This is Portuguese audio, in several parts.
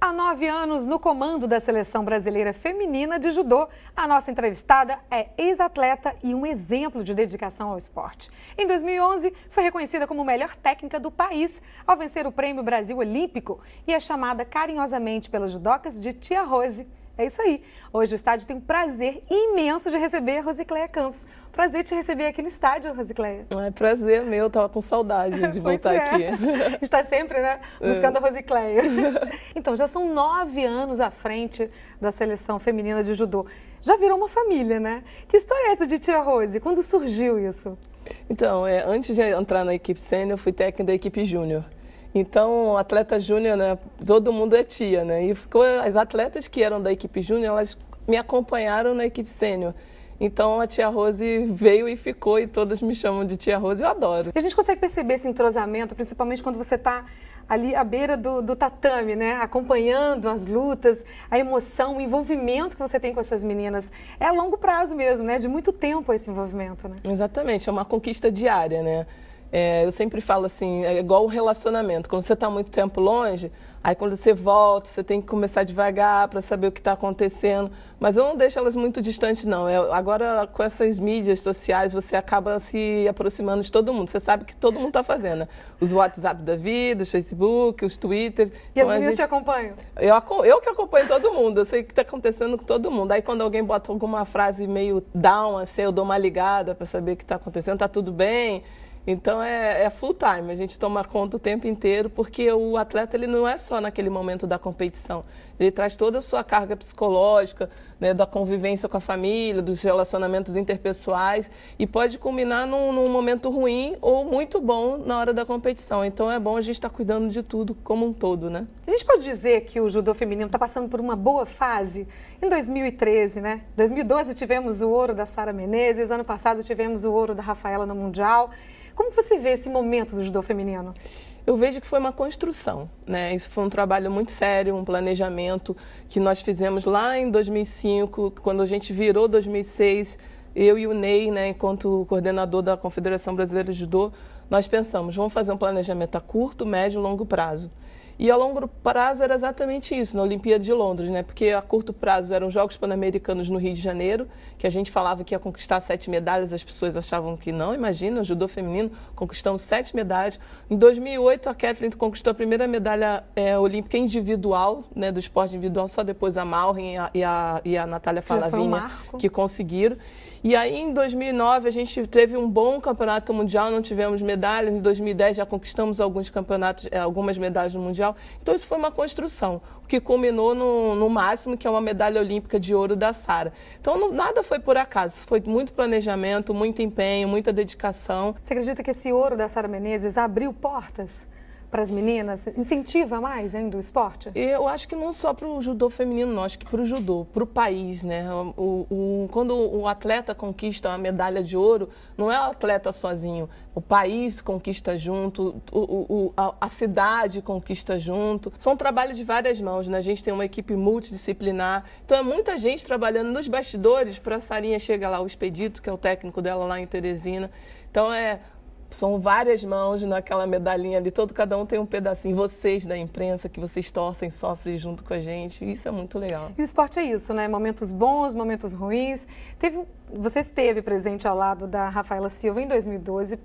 Há 9 anos no comando da Seleção Brasileira Feminina de Judô, a nossa entrevistada é ex-atleta e um exemplo de dedicação ao esporte. Em 2011, foi reconhecida como melhor técnica do país ao vencer o Prêmio Brasil Olímpico e é chamada carinhosamente pelas judocas de Tia Rose. É isso aí. Hoje o estádio tem um prazer imenso de receber a Rosicléia Campos. Prazer te receber aqui no estádio, Rosicléia. É prazer meu, tava com saudade de voltar aqui. Está sempre, né, buscando a Rosicléia. Então, já são 9 anos à frente da seleção feminina de judô. Já virou uma família, né? Que história é essa de Tia Rose? Quando surgiu isso? Então, antes de entrar na equipe sênior, eu fui técnica da equipe júnior. Então, atleta júnior, né, todo mundo é tia, né? E as atletas que eram da equipe júnior, elas me acompanharam na equipe sênior. Então, a Tia Rose veio e ficou e todas me chamam de Tia Rose, eu adoro. E a gente consegue perceber esse entrosamento, principalmente quando você está ali à beira do tatame, né? Acompanhando as lutas, a emoção, o envolvimento que você tem com essas meninas. É a longo prazo mesmo, né? De muito tempo esse envolvimento, né? Exatamente, é uma conquista diária, né? Eu sempre falo assim, é igual o relacionamento, quando você está muito tempo longe, aí quando você volta, você tem que começar devagar para saber o que está acontecendo, mas eu não deixo elas muito distantes não, agora com essas mídias sociais você acaba se aproximando de todo mundo, você sabe que todo mundo está fazendo, né? Os WhatsApp da vida, os Facebook, os Twitter. E as meninas te acompanham? Eu que acompanho todo mundo, eu sei o que está acontecendo com todo mundo, aí quando alguém bota alguma frase meio down, assim, eu dou uma ligada para saber o que está acontecendo, está tudo bem? Então é full time, a gente toma conta o tempo inteiro, porque o atleta ele não é só naquele momento da competição, ele traz toda a sua carga psicológica, né, da convivência com a família, dos relacionamentos interpessoais e pode culminar num momento ruim ou muito bom na hora da competição. Então é bom a gente estar cuidando de tudo como um todo, né? A gente pode dizer que o judô feminino está passando por uma boa fase? Em 2013, né? 2012 tivemos o ouro da Sara Menezes, ano passado tivemos o ouro da Rafaela no Mundial. Como você vê esse momento do judô feminino? Eu vejo que foi uma construção, né? Isso foi um trabalho muito sério, um planejamento que nós fizemos lá em 2005, quando a gente virou 2006, eu e o Ney, né, enquanto coordenador da Confederação Brasileira de Judô, nós pensamos, vamos fazer um planejamento a curto, médio e longo prazo. E a longo prazo era exatamente isso, na Olimpíada de Londres, né? Porque a curto prazo eram os Jogos Pan-Americanos no Rio de Janeiro, que a gente falava que ia conquistar 7 medalhas, as pessoas achavam que não, imagina, o judô feminino, conquistamos 7 medalhas. Em 2008, a Kathleen conquistou a primeira medalha olímpica individual, né, do esporte individual, só depois a Malrin e a Natália Falavinha, que conseguiram. E aí, em 2009, a gente teve um bom campeonato mundial, não tivemos medalhas. Em 2010, já conquistamos alguns campeonatos, algumas medalhas no mundial. Então, isso foi uma construção, o que culminou no máximo, que é uma medalha olímpica de ouro da Sara. Então, nada foi por acaso, foi muito planejamento, muito empenho, muita dedicação. Você acredita que esse ouro da Sara Menezes abriu portas para as meninas? Incentiva mais ainda o esporte? Eu acho que não só para o judô feminino, não, acho que para o judô, para o país, né? Quando o atleta conquista a medalha de ouro, não é o atleta sozinho, o país conquista junto, a cidade conquista junto. São trabalhos de várias mãos, né? A gente tem uma equipe multidisciplinar, então é muita gente trabalhando nos bastidores para a Sarinha chegar lá, o Expedito, que é o técnico dela lá em Teresina. Então são várias mãos naquela medalhinha ali, cada um tem um pedacinho. Vocês da imprensa, que vocês torcem, sofrem junto com a gente, isso é muito legal. E o esporte é isso, né? Momentos bons, momentos ruins. Você esteve presente ao lado da Rafaela Silva em 2012,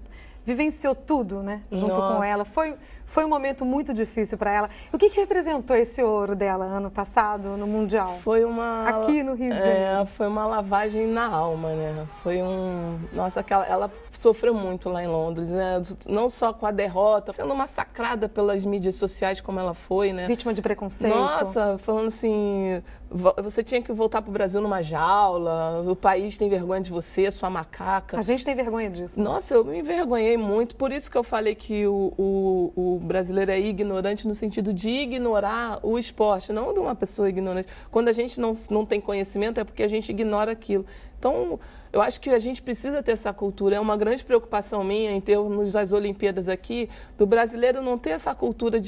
vivenciou tudo, né? Junto com ela. Foi um momento muito difícil para ela. O que representou esse ouro dela ano passado no Mundial? Aqui no Rio de Janeiro. Foi uma lavagem na alma, né? Nossa, ela sofreu muito lá em Londres, né? Não só com a derrota, sendo massacrada pelas mídias sociais como ela foi, né? Vítima de preconceito. Nossa, falando assim, você tinha que voltar para o Brasil numa jaula, o país tem vergonha de você, sua macaca. A gente tem vergonha disso. Nossa, eu me envergonhei muito, por isso que eu falei que o brasileiro é ignorante no sentido de ignorar o esporte, não de uma pessoa ignorante. Quando a gente não tem conhecimento é porque a gente ignora aquilo. Então, eu acho que a gente precisa ter essa cultura. É uma grande preocupação minha em termos das Olimpíadas aqui, do brasileiro não ter essa cultura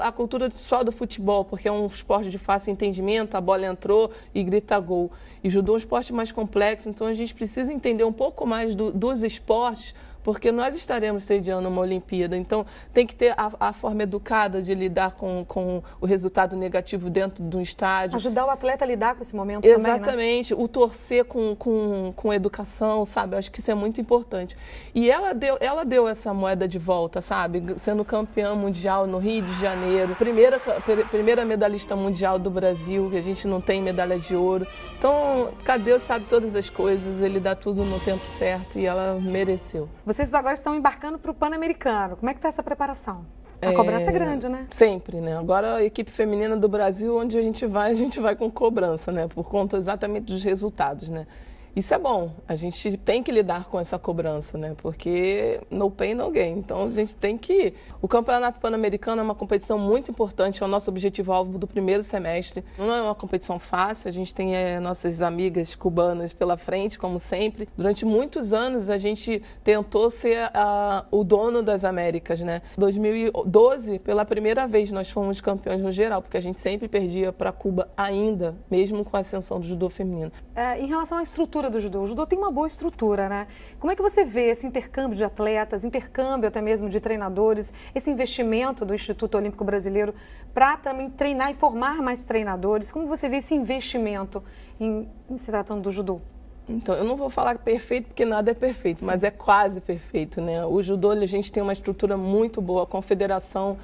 a cultura só do futebol, porque é um esporte de fácil entendimento, a bola entrou e grita gol. E judô é um esporte mais complexo, então a gente precisa entender um pouco mais dos esportes, porque nós estaremos sediando uma Olimpíada. Então, tem que ter a forma educada de lidar com o resultado negativo dentro do estádio. Ajudar o atleta a lidar com esse momento também, né? Exatamente. O torcer com educação, sabe? Eu acho que isso é muito importante. E ela deu essa moeda de volta, sabe? Sendo campeã mundial no Rio de Janeiro. Primeira medalhista mundial do Brasil, que a gente não tem medalha de ouro. Então, Deus sabe todas as coisas, ele dá tudo no tempo certo e ela mereceu. Vocês agora estão embarcando para o Pan-Americano. Como é que está essa preparação? A cobrança é grande, né? Sempre, né? Agora a equipe feminina do Brasil, onde a gente vai com cobrança, né? Por conta exatamente dos resultados, né? Isso é bom, a gente tem que lidar com essa cobrança, né? Porque no pain, no gain. Então a gente tem que... O Campeonato Pan-Americano é uma competição muito importante, é o nosso objetivo-alvo do primeiro semestre. Não é uma competição fácil, a gente tem nossas amigas cubanas pela frente, como sempre. Durante muitos anos a gente tentou ser o dono das Américas, né? Em 2012, pela primeira vez, nós fomos campeões no geral, porque a gente sempre perdia para Cuba ainda, mesmo com a ascensão do judô feminino. Em relação à estrutura do judô, o judô tem uma boa estrutura, né? Como é que você vê esse intercâmbio de atletas, intercâmbio até mesmo de treinadores, esse investimento do Instituto Olímpico Brasileiro para também treinar e formar mais treinadores? Como você vê esse investimento em se tratando do judô? Então, eu não vou falar perfeito porque nada é perfeito, mas é quase perfeito, né? O judô, a gente tem uma estrutura muito boa, a confederação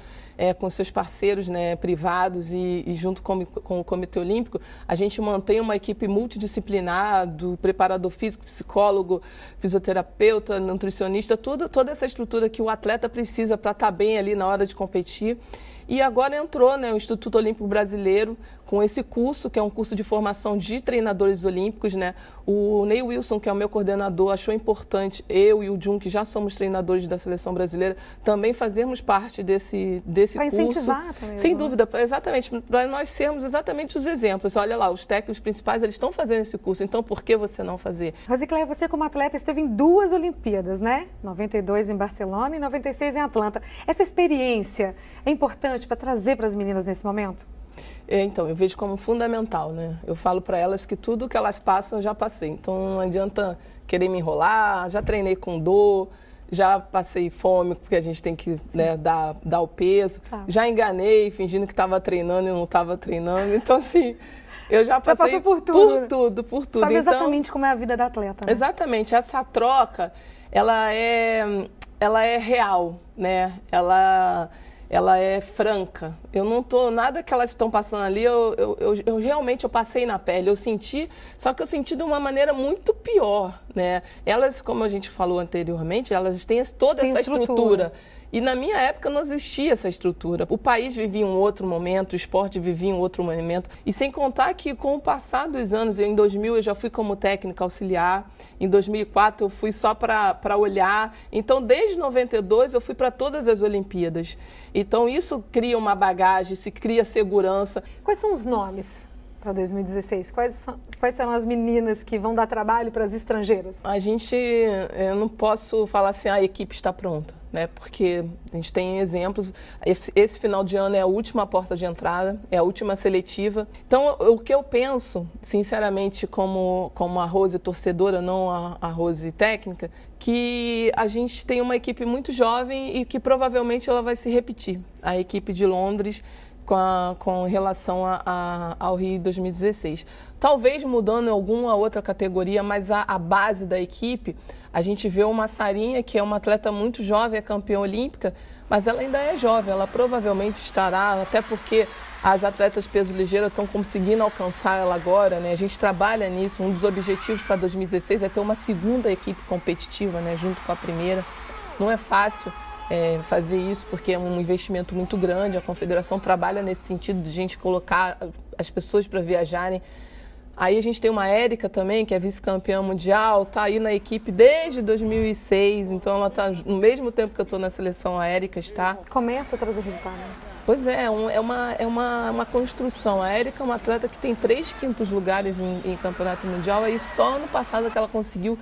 com seus parceiros, né, privados e junto com o Comitê Olímpico, a gente mantém uma equipe multidisciplinar do preparador físico, psicólogo, fisioterapeuta, nutricionista, toda essa estrutura que o atleta precisa para estar bem ali na hora de competir. E agora entrou, né, o Instituto Olímpico Brasileiro com esse curso, que é um curso de formação de treinadores olímpicos, né? O Ney Wilson, que é o meu coordenador, achou importante, eu e o Jun, que já somos treinadores da seleção brasileira, também fazermos parte desse curso. Para incentivar também. Sem dúvida, exatamente, para nós sermos exatamente os exemplos. Olha lá, os técnicos principais, eles estão fazendo esse curso, então por que você não fazer? Rosicléia, você como atleta esteve em 2 Olimpíadas, né? 92 em Barcelona e 96 em Atlanta. Essa experiência é importante para trazer para as meninas nesse momento? Então, eu vejo como fundamental, né? Eu falo para elas que tudo que elas passam eu já passei. Então, não adianta querer me enrolar, já treinei com dor, já passei fome, porque a gente tem que, né, dar o peso. Tá. Já enganei, fingindo que estava treinando e não estava treinando. Então, assim, eu já passei por tudo. Sabe exatamente como é a vida da atleta, né? Exatamente. Essa troca, ela é real, né? Ela é franca. Eu não tô, nada que elas estão passando ali, eu realmente passei na pele, eu senti, só que eu senti de uma maneira muito pior, né? Elas, como a gente falou anteriormente, elas têm toda essa estrutura. E na minha época não existia essa estrutura. O país vivia um outro momento, o esporte vivia um outro momento. E sem contar que com o passar dos anos, em 2000 eu já fui como técnica auxiliar, em 2004 eu fui só para olhar. Então desde 92 eu fui para todas as Olimpíadas. Então isso cria uma bagagem, se cria segurança. Quais são os nomes para 2016? Quais serão as meninas que vão dar trabalho para as estrangeiras? Eu não posso falar assim, a equipe está pronta, né? Porque a gente tem exemplos. Esse final de ano é a última porta de entrada, é a última seletiva. Então, o que eu penso, sinceramente, como a Rose torcedora, não a Rose técnica, que a gente tem uma equipe muito jovem e que provavelmente ela vai se repetir. A equipe de Londres, com relação ao Rio 2016. Talvez mudando em alguma outra categoria, mas a base da equipe, a gente vê uma Sarinha, que é uma atleta muito jovem, é campeã olímpica, mas ela ainda é jovem, ela provavelmente estará, até porque as atletas peso ligeiro estão conseguindo alcançar ela agora, né? A gente trabalha nisso, um dos objetivos para 2016 é ter uma segunda equipe competitiva, né? Junto com a primeira. Não é fácil fazer isso, porque é um investimento muito grande, a confederação trabalha nesse sentido de a gente colocar as pessoas para viajarem. Aí a gente tem uma Érica também, que é vice-campeã mundial, está aí na equipe desde 2006, então ela está, no mesmo tempo que eu estou na seleção, a Érica está. Começa a trazer resultado, né? Pois é, é uma construção. A Érica é uma atleta que tem 3 quintos lugares em campeonato mundial, aí só ano passado que ela conseguiu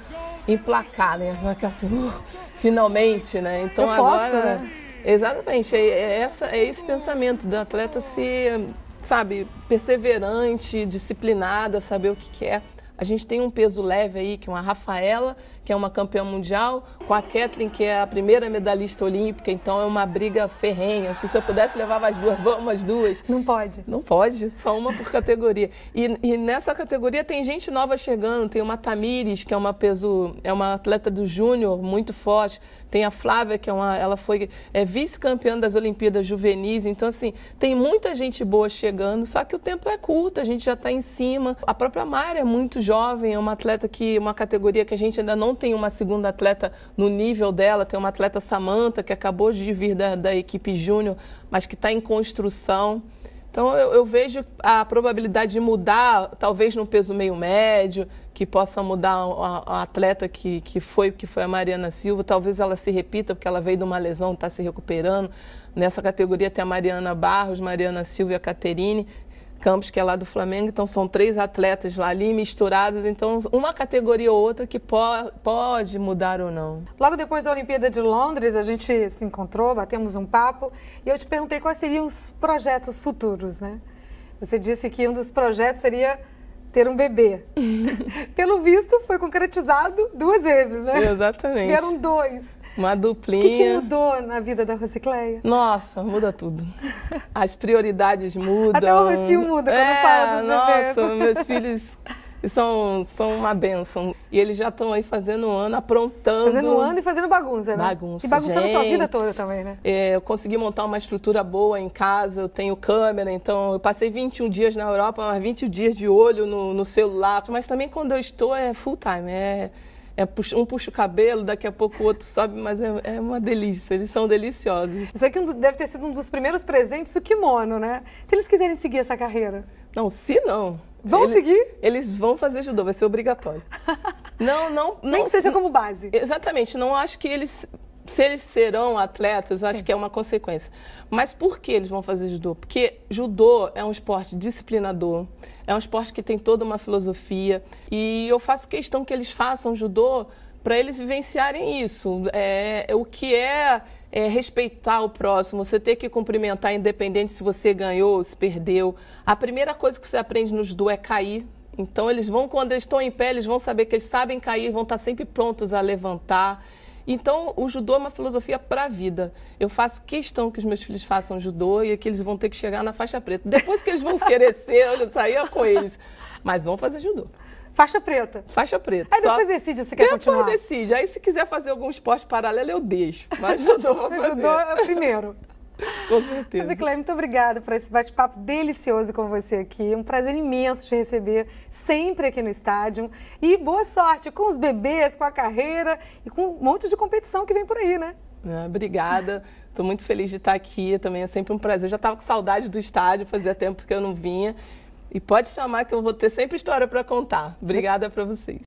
emplacar, né? Assim, finalmente, né? Então agora, né? Exatamente, é esse pensamento do atleta ser, sabe, perseverante, disciplinada, saber o que quer. A gente tem um peso leve aí, que é uma Rafaela, que é uma campeã mundial, com a Kathleen, que é a primeira medalhista olímpica, então é uma briga ferrenha. Assim, se eu pudesse, levava as duas, vamos as duas. Não pode? Não pode, só uma por categoria. E nessa categoria tem gente nova chegando, tem uma Tamires, que é uma atleta do júnior, muito forte. Tem a Flávia, que ela foi vice-campeã das Olimpíadas Juvenis. Então, assim, tem muita gente boa chegando, só que o tempo é curto, a gente já está em cima. A própria Mari é muito jovem, é uma atleta uma categoria que a gente ainda não tem uma segunda atleta no nível dela. Tem uma atleta Samantha, que acabou de vir da equipe júnior, mas que está em construção. Então, eu vejo a probabilidade de mudar, talvez no peso meio médio, que possa mudar a atleta que foi a Mariana Silva. Talvez ela se repita, porque ela veio de uma lesão, está se recuperando. Nessa categoria tem a Mariana Barros, Mariana Silva e a Caterine Campos, que é lá do Flamengo. Então, são 3 atletas lá ali misturados. Então, uma categoria ou outra que pode mudar ou não. Logo depois da Olimpíada de Londres, a gente se encontrou, batemos um papo e eu te perguntei quais seriam os projetos futuros, né? Você disse que um dos projetos seria ter um bebê. Pelo visto, foi concretizado 2 vezes, né? Exatamente. Vieram 2. Uma duplinha. O que mudou na vida da Rosicléia? Nossa, muda tudo. As prioridades mudam. Até o rostinho muda quando fala dos bebês. Nossa, meus filhos são uma bênção. E eles já estão aí fazendo um ano, aprontando. Fazendo um ano e fazendo bagunça, né? Bagunça, e bagunçando sua vida toda também, né? Eu consegui montar uma estrutura boa em casa, eu tenho câmera, então eu passei 21 dias na Europa, mas 20 dias de olho no celular. Mas também quando eu estou é full time, um puxa o cabelo, daqui a pouco o outro sobe, mas é uma delícia, eles são deliciosos. Isso aqui deve ter sido um dos primeiros presentes do kimono, né? Se eles quiserem seguir essa carreira. Não, se não. Vão seguir? Eles vão fazer judô, vai ser obrigatório. Não. Nem que seja como base. Exatamente, não acho que se eles serão atletas, eu acho que é uma consequência. Mas por que eles vão fazer judô? Porque judô é um esporte disciplinador, é um esporte que tem toda uma filosofia. E eu faço questão que eles façam judô para eles vivenciarem isso. O que é respeitar o próximo, você ter que cumprimentar independente se você ganhou ou se perdeu. A primeira coisa que você aprende no judô é cair. Então, quando eles estão em pé, eles vão saber que eles sabem cair, vão estar sempre prontos a levantar. Então, o judô é uma filosofia para a vida. Eu faço questão que os meus filhos façam judô e que eles vão ter que chegar na faixa preta. Depois que eles vão querer ser, eu saía com eles. Mas vão fazer judô. Faixa preta? Faixa preta. Aí depois decide se quer continuar. Depois decide. Aí se quiser fazer algum esporte paralelo, eu deixo. Mas judô vou fazer. Judô é o primeiro. Com certeza. Rosicléia, muito obrigada por esse bate-papo delicioso com você aqui. Um prazer imenso te receber sempre aqui no estádio. E boa sorte com os bebês, com a carreira e com um monte de competição que vem por aí, né? Obrigada. Estou muito feliz de estar aqui. Também é sempre um prazer. Eu já estava com saudade do estádio, fazia tempo que eu não vinha. E pode chamar que eu vou ter sempre história para contar. Obrigada para vocês.